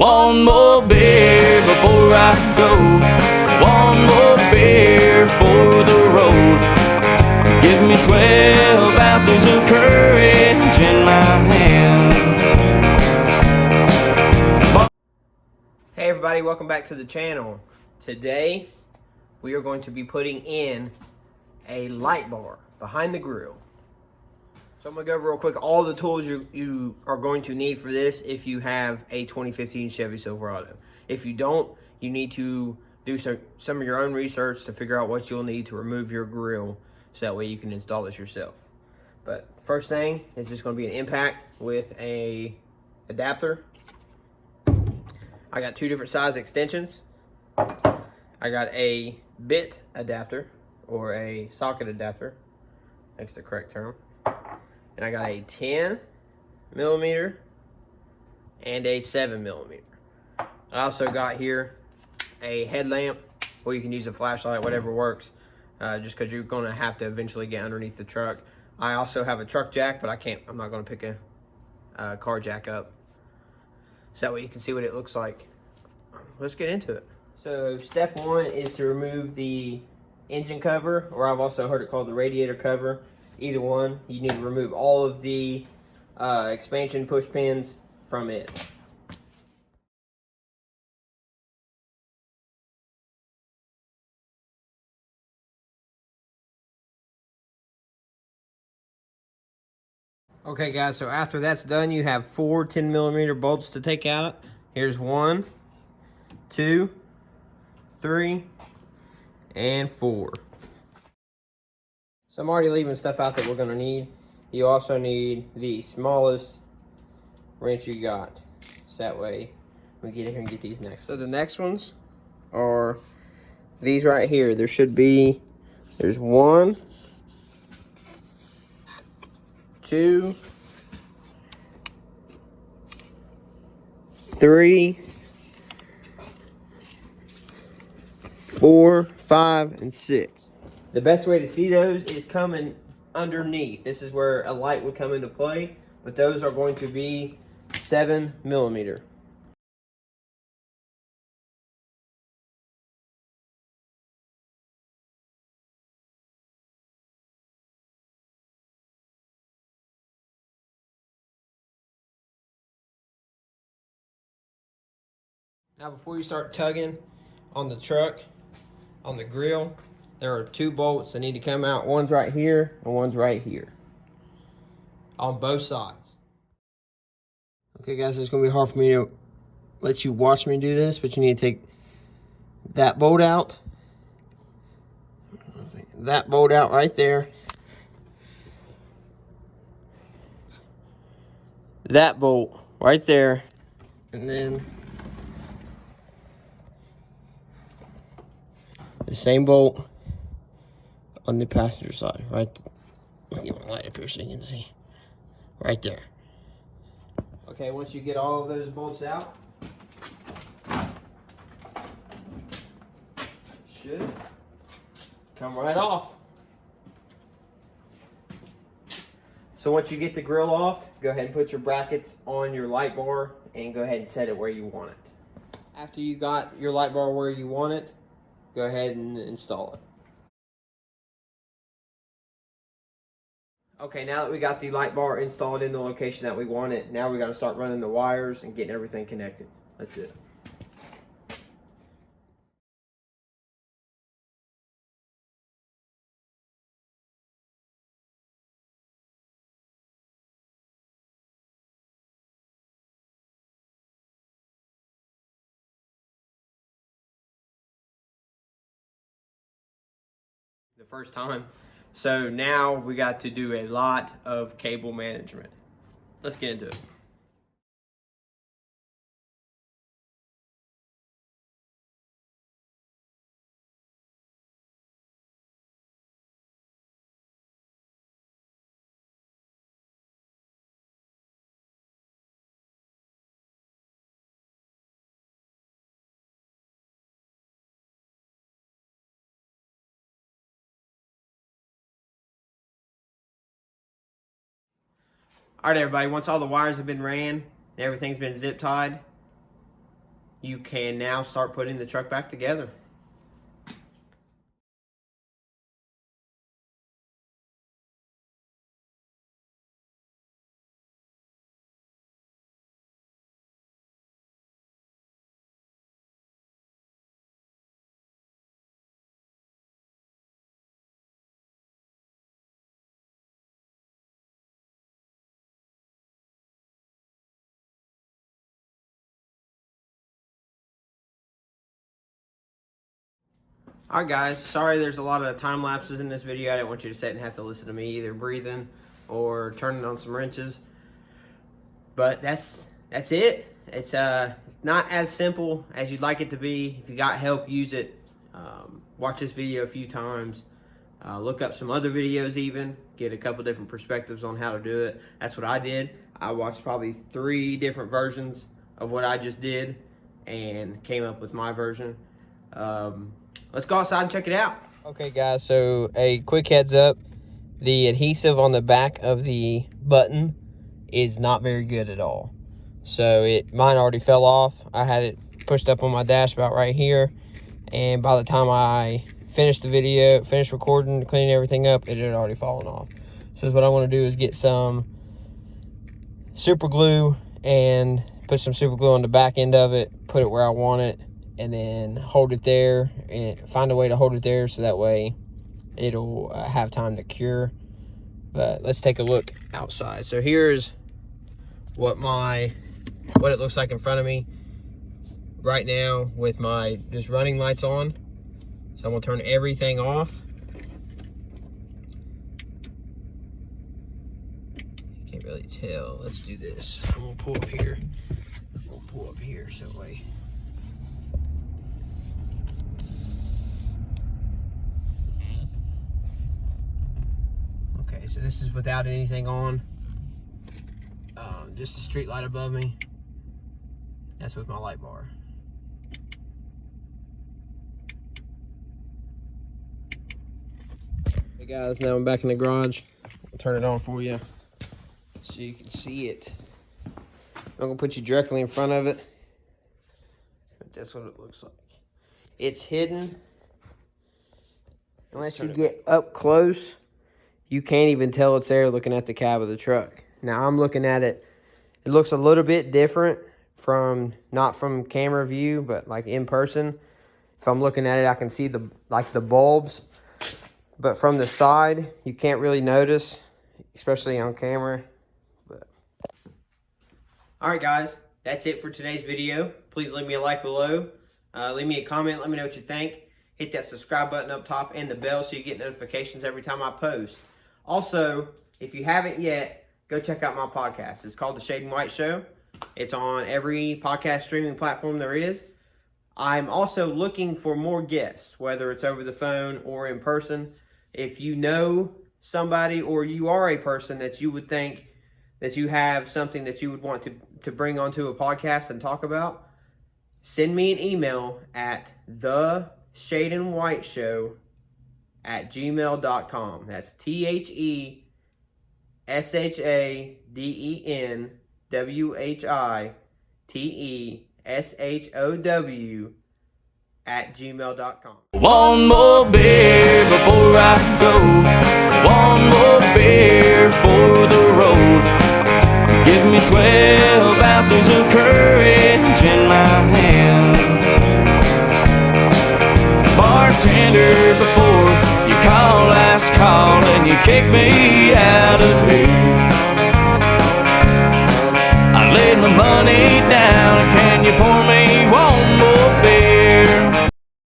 One more beer before I go. One more beer for the road. Give me 12 ounces of courage in my hand. Hey everybody, welcome back to the channel. Today we are going to be putting in a light bar behind the grill. So I'm going to go over real quick all the tools you are going to need for this if you have a 2015 Chevy Silverado. If you don't, you need to do some of your own research to figure out what you'll need to remove your grill so that way you can install this yourself. But first thing is just going to be an impact with a adapter. I got two different size extensions. I got a bit adapter or a socket adapter, that's the correct term. And I got a 10 millimeter and a 7 millimeter. I also got here a headlamp, or you can use a flashlight, whatever works, just because you're going to have to eventually get underneath the truck. I also have a truck jack, but I'm not going to pick a car jack up. So that way you can see what it looks like. Let's get into it. So step one is to remove the engine cover, or I've also heard it called the radiator cover. Either one, you need to remove all of the expansion push pins from it. Okay guys, so after that's done, you have 4 10 millimeter bolts to take out. Here's 1, 2, 3, and 4. So I'm already leaving stuff out that we're gonna need. You also need the smallest wrench you got. So that way we get in here and get these next. So the next ones are these right here. There's 1, 2, 3, 4, 5, and 6. The best way to see those is coming underneath. This is where a light would come into play, but those are going to be 7 millimeter. Now before you start tugging on the truck, on the grill, there are 2 bolts that need to come out. One's right here and one's right here. On both sides. Okay guys, it's gonna be hard for me to let you watch me do this, but you need to take that bolt out. That bolt out right there. That bolt right there. And then the same bolt on the passenger side, right? I'll get my light up here so you can see. Right there. Okay, once you get all of those bolts out, should come right off. So once you get the grill off, go ahead and put your brackets on your light bar and go ahead and set it where you want it. After you got your light bar where you want it, go ahead and install it. Okay, now that we got the light bar installed in the location that we want it, now we got to start running the wires and getting everything connected. Let's do it. The first time. So now we got to do a lot of cable management. Let's get into it. All right, everybody, once all the wires have been ran and everything's been zip tied, you can now start putting the truck back together. Alright guys, sorry there's a lot of time lapses in this video. I didn't want you to sit and have to listen to me either breathing or turning on some wrenches. But that's it. It's not as simple as you'd like it to be. If you got help, use it. Watch this video a few times. Look up some other videos even. Get a couple different perspectives on how to do it. That's what I did. I watched probably 3 different versions of what I just did and came up with my version. Let's go outside and check it out. Okay guys, so a quick heads up. The adhesive on the back of the button is not very good at all. So mine already fell off. I had it pushed up on my dash about right here. And by the time I finished the video, finished recording, cleaning everything up, it had already fallen off. So what I want to do is get some super glue and put some super glue on the back end of it, put it where I want it, and then hold it there and find a way to hold it there so that way it'll have time to cure. But let's take a look outside. So here's what it looks like in front of me right now with my just running lights on. So I'm gonna turn everything off. You can't really tell. Let's do this. I'm gonna pull up here. We'll pull up here so way. Okay, so this is without anything on. Just a street light above me. That's with my light bar. Hey guys, now I'm back in the garage. I'll turn it on for you so you can see it. I'm gonna put you directly in front of it. But that's what it looks like. It's hidden. Unless you get up close, you can't even tell it's there looking at the cab of the truck. Now I'm looking at it. It looks a little bit different from, not from camera view, but like in person. If I'm looking at it, I can see the bulbs. But from the side, you can't really notice, especially on camera. But alright guys, that's it for today's video. Please leave me a like below. Leave me a comment, let me know what you think. Hit that subscribe button up top and the bell so you get notifications every time I post. Also, if you haven't yet, go check out my podcast. It's called The Shade and White Show. It's on every podcast streaming platform there is. I'm also looking for more guests, whether it's over the phone or in person. If you know somebody or you are a person that you would think that you have something that you would want to bring onto a podcast and talk about, send me an email at theshadeandwhiteshow@gmail.com. That's THESHADENWHITESHOW One more beer before I go. One more beer for the road. Give me 12 ounces of courage in my hand. Bartender, before you call last call and you kick me out of here, I laid my money down